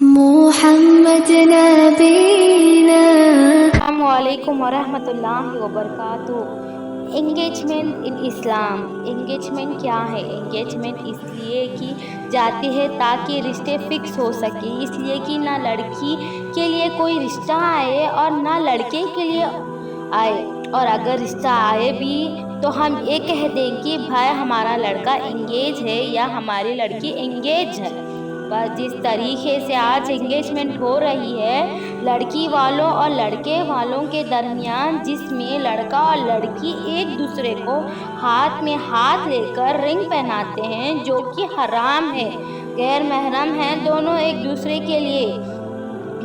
محمد نبینا۔ السلام علیکم ورحمۃ اللہ وبرکاتہ۔ Engagement in Islam. انگیجمنٹ کیا ہے؟ انگیجمنٹ اس لیے کی جاتی ہے تاکہ رشتے فکس ہو سکے، اس لیے کہ نہ لڑکی کے لیے کوئی رشتہ آئے اور نہ لڑکے کے لیے آئے، اور اگر رشتہ آئے بھی تو ہم یہ کہہ دیں کہ بھائی ہمارا لڑکا انگیج ہے یا ہماری لڑکی انگیج ہے۔ بس جس طریقے سے آج انگیجمنٹ ہو رہی ہے لڑکی والوں اور لڑکے والوں کے درمیان، جس میں لڑکا اور لڑکی ایک دوسرے کو ہاتھ میں ہاتھ لے کر رنگ پہناتے ہیں، جو کہ حرام ہے، غیر محرم ہیں دونوں ایک دوسرے کے لیے۔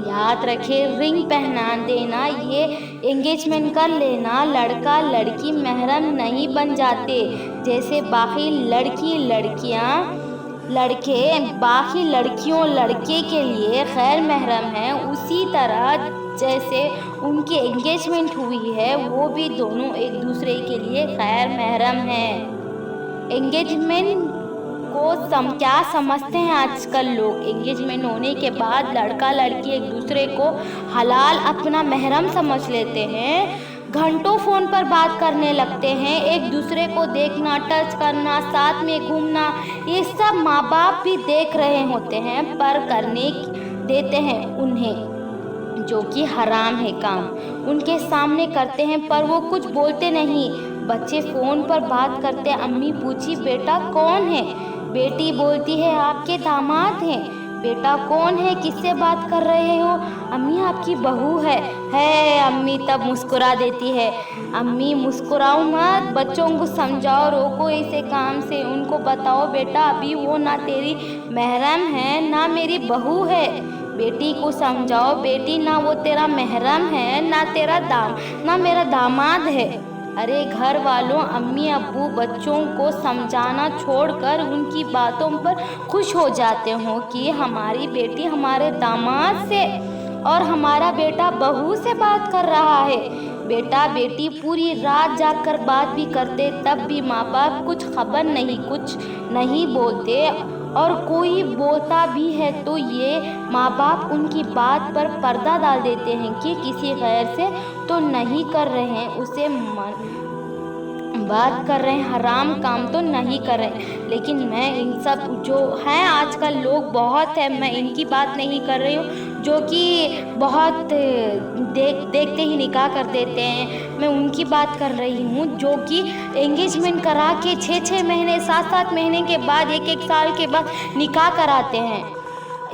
یاد رکھے، رنگ پہنا دینا، یہ انگیجمنٹ کر لینا، لڑکا لڑکی محرم نہیں بن جاتے، جیسے باقی لڑکے باقی لڑکیوں لڑکے کے لیے غیر محرم ہیں، اسی طرح جیسے ان کی انگیجمنٹ ہوئی ہے وہ بھی دونوں ایک دوسرے کے لیے غیر محرم ہیں۔ انگیجمنٹ کو کیا سمجھتے ہیں آج کل لوگ؟ انگیجمنٹ ہونے کے بعد لڑکا لڑکی ایک دوسرے کو حلال اپنا محرم سمجھ لیتے ہیں، گھنٹوں فون پر بات کرنے لگتے ہیں، ایک دوسرے کو دیکھنا، ٹچ کرنا، ساتھ میں گھومنا، یہ سب ماں باپ بھی دیکھ رہے ہوتے ہیں پر کرنے دیتے ہیں انہیں، جو کہ حرام ہے کام، ان کے سامنے کرتے ہیں پر وہ کچھ بولتے نہیں۔ بچے فون پر بات کرتے، امی پوچھی بیٹا کون ہے؟ بیٹی بولتی ہے آپ کے داماد ہیں۔ بیٹا کون ہے؟ کس سے بات کر رہے ہو؟ امی آپ کی بہو ہے۔ امی تب مسکرا دیتی ہے۔ امی مسکراؤ مت، بچوں کو سمجھاؤ، روکو اسے کام سے، ان کو بتاؤ بیٹا ابھی وہ نہ تیری محرم ہے نہ میری بہو ہے۔ بیٹی کو سمجھاؤ بیٹی نہ وہ تیرا محرم ہے نہ میرا داماد ہے۔ ارے گھر والوں، امی ابو بچوں کو سمجھانا چھوڑ کر ان کی باتوں پر خوش ہو جاتے ہوں کہ ہماری بیٹی ہمارے داماد سے اور ہمارا بیٹا بہو سے بات کر رہا ہے۔ بیٹا بیٹی پوری رات جاگ کر بات بھی کرتے، تب بھی ماں باپ کچھ خبر نہیں، کچھ نہیں بولتے، اور کوئی بولتا بھی ہے تو یہ ماں باپ ان کی بات پر پردہ ڈال دیتے ہیں کہ کسی غیر سے تو نہیں کر رہے ہیں، اسے بات کر رہے ہیں، حرام کام تو نہیں کر رہے۔ لیکن میں ان سب جو ہیں آج کل لوگ بہت ہیں، میں ان کی بات نہیں کر رہی ہوں جو کہ بہت دیکھتے ہی نکاح کر دیتے ہیں، میں ان کی بات کر رہی ہوں جو کہ انگیجمنٹ کرا کے 6 مہینے 7 مہینے کے بعد 1 سال کے بعد نکاح کراتے ہیں۔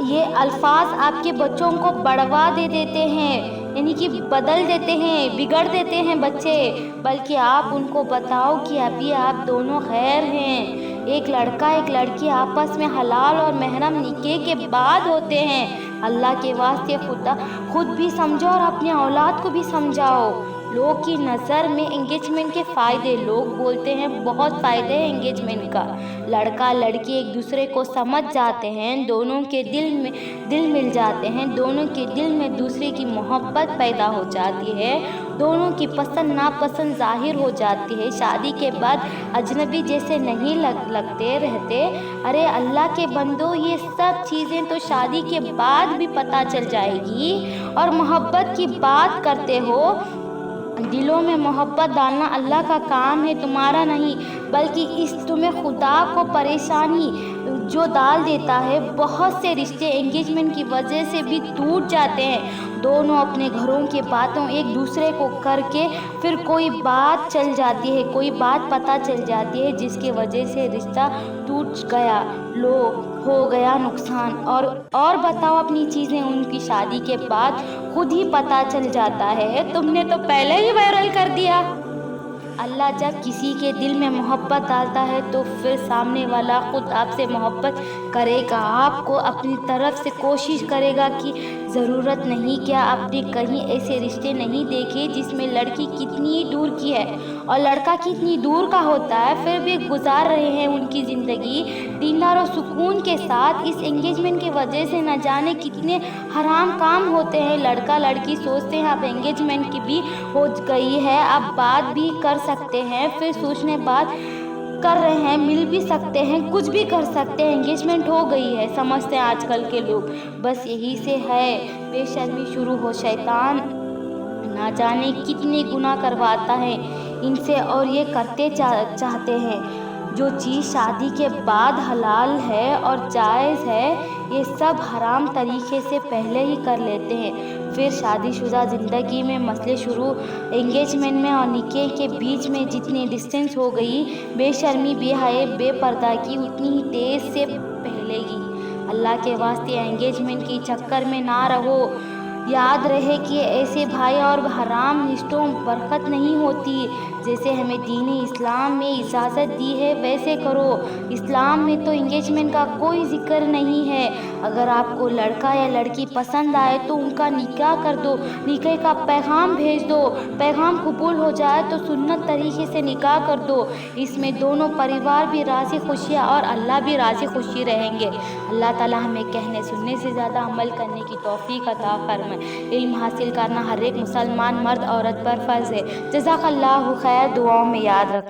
یہ الفاظ آپ کے بچوں کو بڑھوا دیتے ہیں، یعنی کہ بدل دیتے ہیں، بگڑ دیتے ہیں بچے، بلکہ آپ ان کو بتاؤ کہ ابھی آپ دونوں خیر ہیں، ایک لڑکا ایک لڑکی آپس میں حلال اور محرم نکاح کے بعد ہوتے ہیں۔ اللہ کے واسطے خود بھی سمجھو اور اپنے اولاد کو بھی سمجھاؤ۔ لوگ کی نظر میں انگیجمنٹ کے فائدے، لوگ بولتے ہیں بہت فائدے ہیں انگیجمنٹ کا، لڑکا لڑکی ایک دوسرے کو سمجھ جاتے ہیں، دونوں کے دل مل جاتے ہیں، دونوں کے دل میں دوسرے کی محبت پیدا ہو جاتی ہے، دونوں کی پسند ناپسند ظاہر ہو جاتی ہے، شادی کے بعد اجنبی جیسے نہیں لگتے رہتے۔ ارے اللہ کے بندو، یہ سب چیزیں تو شادی کے بعد بھی پتہ چل جائے گی، اور محبت کی بات کرتے ہو، دلوں میں محبت ڈالنا اللہ کا کام ہے، تمہارا نہیں، بلکہ اس تمہیں خدا کو پریشانی جو ڈال دیتا ہے۔ بہت سے رشتے انگیجمنٹ کی وجہ سے بھی ٹوٹ جاتے ہیں، دونوں اپنے گھروں کی باتوں ایک دوسرے کو کر کے پھر کوئی بات پتہ چل جاتی ہے جس کی وجہ سے رشتہ ٹوٹ گیا، ہو گیا نقصان، اور بتاؤ اپنی چیزیں ان کی شادی کے بعد خود ہی پتہ چل جاتا ہے، تم نے تو پہلے ہی وائرل کر دیا۔ اللہ جب کسی کے دل میں محبت ڈالتا ہے تو پھر سامنے والا خود آپ سے محبت کرے گا، آپ کو اپنی طرف سے کوشش کرے گا کہ ضرورت نہیں، کیا آپ نے کہیں ایسے رشتے نہیں دیکھے جس میں لڑکی کتنی دور کی ہے اور لڑکا کتنی دور کا ہوتا ہے، پھر بھی گزار رہے ہیں ان کی زندگی دیندار و سکون کے ساتھ۔ اس انگیجمنٹ کی وجہ سے نہ جانے کتنے حرام کام ہوتے ہیں، لڑکا لڑکی سوچتے ہیں اب انگیجمنٹ کی بھی ہو گئی ہے اب بات بھی کر سکتے ہیں، پھر سوچنے بعد کر رہے ہیں, مل بھی سکتے ہیں, کچھ بھی کر سکتے ہیں, انگیجمنٹ ہو گئی ہے, سمجھتے ہیں آج کل کے لوگ. بس یہی سے ہے, بے شرمی شروع ہو. شیطان نہ جانے کتنے گناہ کرواتا ہے ان سے, اور یہ کرتے چاہتے ہیں. جو چیز شادی کے بعد حلال ہے اور جائز ہے, یہ سب حرام طریقے سے پہلے ہی کر لیتے ہیں. پھر شادی شدہ زندگی میں مسئلے شروع. انگیجمنٹ میں اور نکاح کے بیچ میں جتنی ڈسٹینس ہو گئی, بے شرمی, بے حیائی, بے پردہ کی, اتنی ہی تیز سے پھیلے گی. اللہ کے واسطے انگیجمنٹ کے چکر میں نہ رہو. یاد رہے کہ ایسے بھائی اور حرام رشتوں برکت نہیں ہوتی. جیسے ہمیں دین اسلام میں اجازت دی ہے ویسے کرو. اسلام میں تو انگیجمنٹ کا کوئی ذکر نہیں ہے. اگر آپ کو لڑکا یا لڑکی پسند آئے تو ان کا نکاح کر دو, نکاح کا پیغام بھیج دو. پیغام قبول ہو جائے تو سنت طریقے سے نکاح کر دو. اس میں دونوں پریوار بھی راضی خوشیاں اور اللہ بھی راضی خوشی رہیں گے. اللہ تعالیٰ ہمیں کہنے سننے سے زیادہ عمل کرنے کی توفیق عطا فرمائے. علم حاصل کرنا ہر ایک مسلمان مرد عورت پر فرض ہے. جزاک اللہ خیر, دعاؤں میں یاد رکھنا.